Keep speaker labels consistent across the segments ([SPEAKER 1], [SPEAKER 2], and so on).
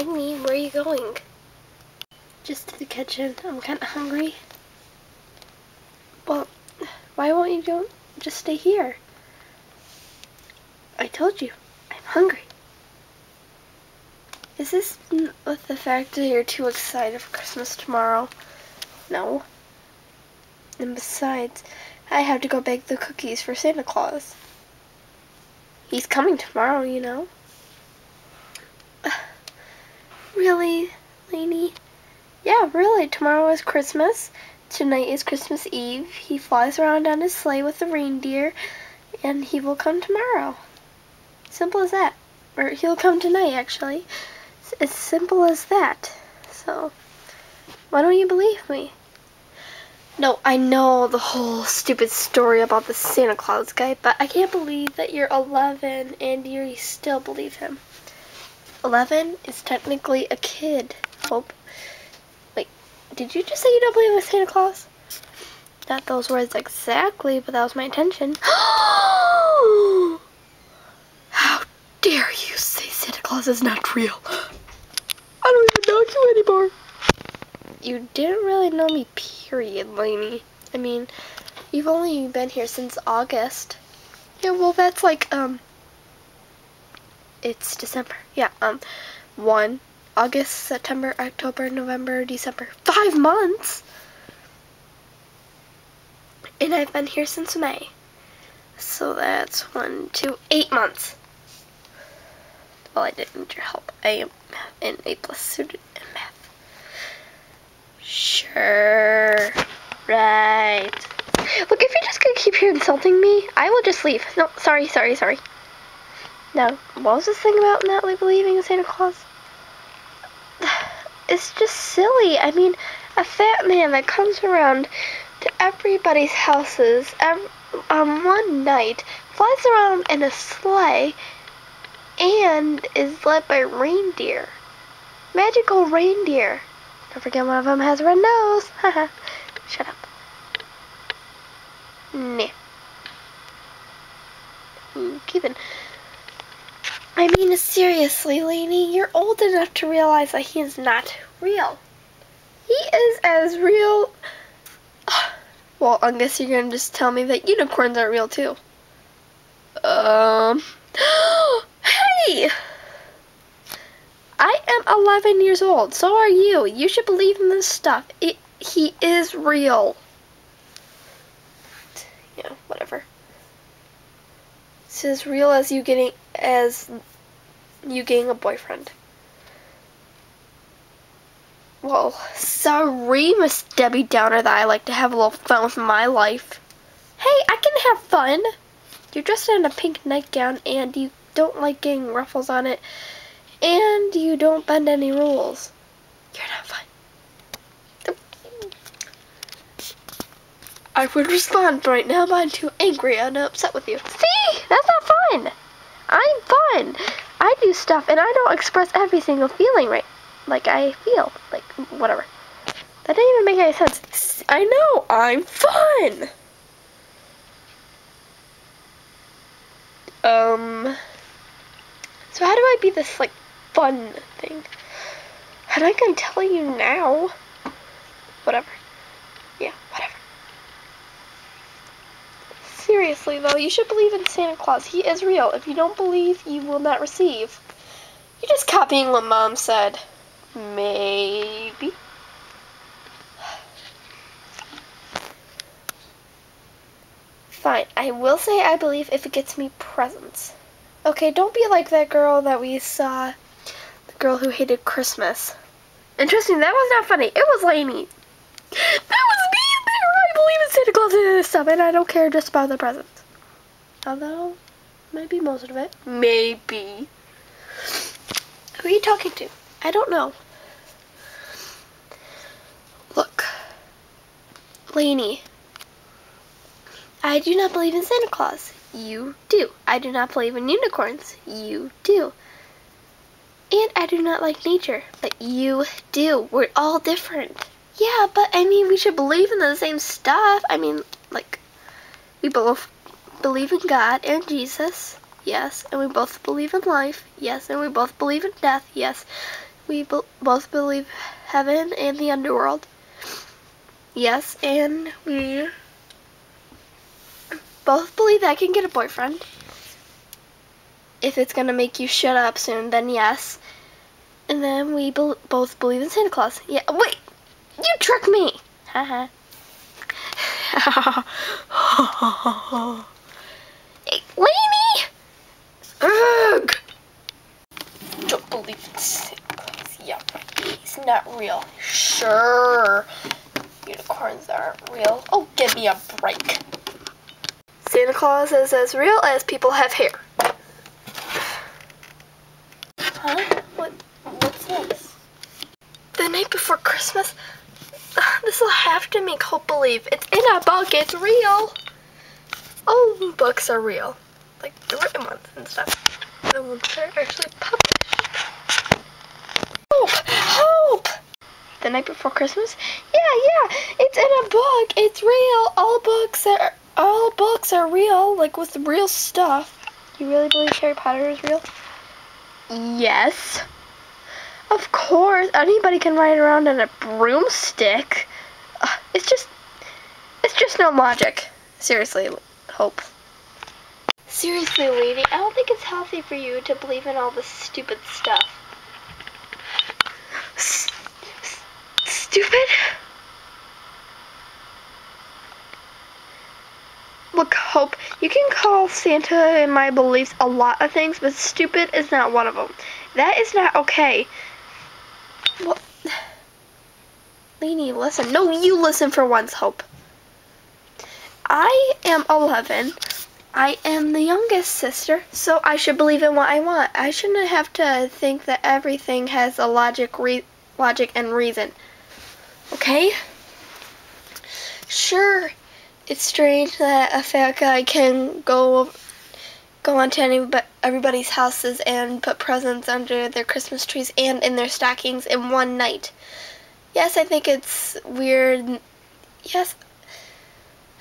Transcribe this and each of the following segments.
[SPEAKER 1] Lainey, where are you going? Just to the kitchen. I'm kind of hungry. Well, why won't you just stay here? I told you, I'm hungry. Is this with the fact that you're too excited for Christmas tomorrow? No. And besides, I have to go bake the cookies for Santa Claus. He's coming tomorrow, you know. Really, Lainey? Yeah, really. Tomorrow is Christmas. Tonight is Christmas Eve. He flies around on his sleigh with the reindeer, and he will come tomorrow. Simple as that. Or he'll come tonight, actually. It's as simple as that. So, why don't you believe me? No, I know the whole stupid story about the Santa Claus guy, but I can't believe that you're 11 and you still believe him. 11 is technically a kid. Hope. Wait, did you just say you don't believe in Santa Claus? Not those words exactly, but that was my intention. How dare you say Santa Claus is not real? I don't even know you anymore. You didn't really know me, period, Lainey. I mean, you've only been here since August. Yeah, well, that's like, it's December. Yeah, 1, August, September, October, November, December. 5 months! And I've been here since May. So that's 1, 2, 8 months. Well, I didn't need your help. I am an A+ student in math. Sure. Right. Look, if you're just gonna keep here insulting me, I will just leave. No, sorry. Now, what was this thing about not believing in Santa Claus? It's just silly. I mean, a fat man that comes around to everybody's houses one night, flies around in a sleigh, and is led by reindeer. Magical reindeer. Don't forget one of them has a red nose. Haha. Shut up. Nah. Keepin'. I mean, seriously, Lainey, you're old enough to realize that he is not real. He is as real... Well, I guess you're gonna just tell me that unicorns aren't real, too. Hey! I am 11 years old. So are you. You should believe in this stuff. He is real. Yeah, whatever. It's as real as you getting a boyfriend. Well, sorry, Miss Debbie Downer, that I like to have a little fun with my life. Hey, I can have fun. You're dressed in a pink nightgown and you don't like getting ruffles on it. And you don't bend any rules. You're not fun. I would respond right now, but I'm too angry and upset with you. See? That's not fun. I'm fun. I do stuff and I don't express every single feeling right. Like I feel. Like, whatever. That didn't even make any sense. I know. I'm fun. So how do I be this, like, fun thing? How am I gonna tell you now? Whatever. Yeah, whatever. Seriously, though, you should believe in Santa Claus. He is real. If you don't believe, you will not receive. You're just copying what Mom said. Maybe. Fine. I will say I believe if it gets me presents. Okay, don't be like that girl that we saw. The girl who hated Christmas. Interesting, that was not funny. It was Lainey. That was me there. I believe in Santa Claus and this stuff, and I don't care just about the presents. Although, maybe most of it. Maybe. Who are you talking to? I don't know. Look. Lainey. I do not believe in Santa Claus. You do. I do not believe in unicorns. You do. And I do not like nature. But you do. We're all different. Yeah, but I mean, we should believe in the same stuff. I mean, like, we both believe in God and Jesus. Yes. And we both believe in life. Yes. And we both believe in death. Yes. we both believe heaven and the underworld. Yes, and we both believe I can get a boyfriend. If it's gonna make you shut up soon, then yes. And then we both believe in Santa Claus. Yeah, wait! You tricked me! Haha. Hey, Lainey! Ugh! Don't believe in Santa Claus. Yeah, he's not real. Sure. Unicorns aren't real. Oh, give me a break. Santa Claus is as real as people have hair. Huh? What's this? The night before Christmas? This will have to make Hope believe. It's in a book. It's real. All books are real. Like the written ones and stuff. The ones that are actually published. Hope! Hope! The night before Christmas? Yeah. It's in a book. It's real. All books are real. Like with real stuff. You really believe Harry Potter is real? Yes. Of course. Anybody can ride around on a broomstick. It's just no logic. Seriously, Hope. Seriously, lady, I don't think it's healthy for you to believe in all this stupid stuff. Stupid? Look, Hope, you can call Santa and my beliefs a lot of things, but stupid is not one of them. That is not okay. Well, Lainey, listen. No, you listen for once, Hope. I am 11. I am the youngest sister, so I should believe in what I want. I shouldn't have to think that everything has a logic and reason. Okay? Sure, it's strange that a fat guy can go onto everybody's houses and put presents under their Christmas trees and in their stockings in one night. Yes, I think it's weird. Yes,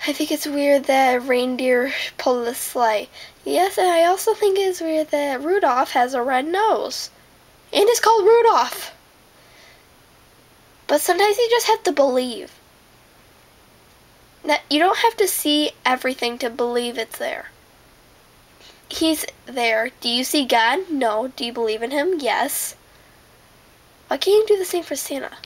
[SPEAKER 1] I think it's weird that reindeer pull the sleigh. Yes, and I also think it's weird that Rudolph has a red nose. And it's called Rudolph. But sometimes you just have to believe. Now, you don't have to see everything to believe it's there. He's there. Do you see God? No. Do you believe in him? Yes. Why can't you do the same for Santa?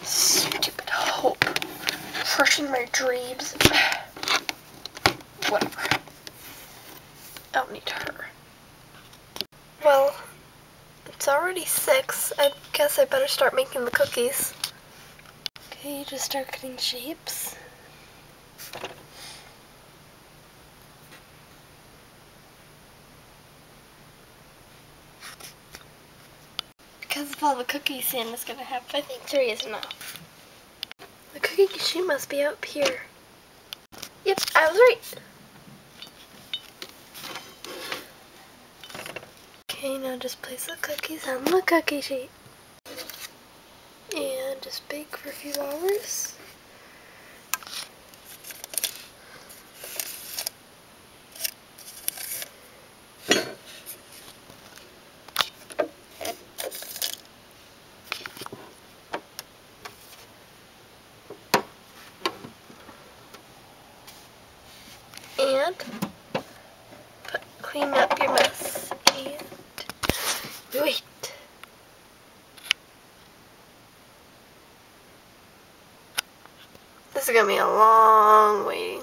[SPEAKER 1] Stupid Hope. Crushing my dreams. Whatever. I don't need her. Well, it's already 6. I guess I better start making the cookies. Okay, just start cutting shapes. Because of all the cookies Santa's gonna have, I think 3 is enough. The cookie sheet must be up here. Yep, I was right. Okay, now just place the cookies on the cookie sheet. And just bake for a few hours. And clean up your mess. And wait. This is gonna be a long waiting.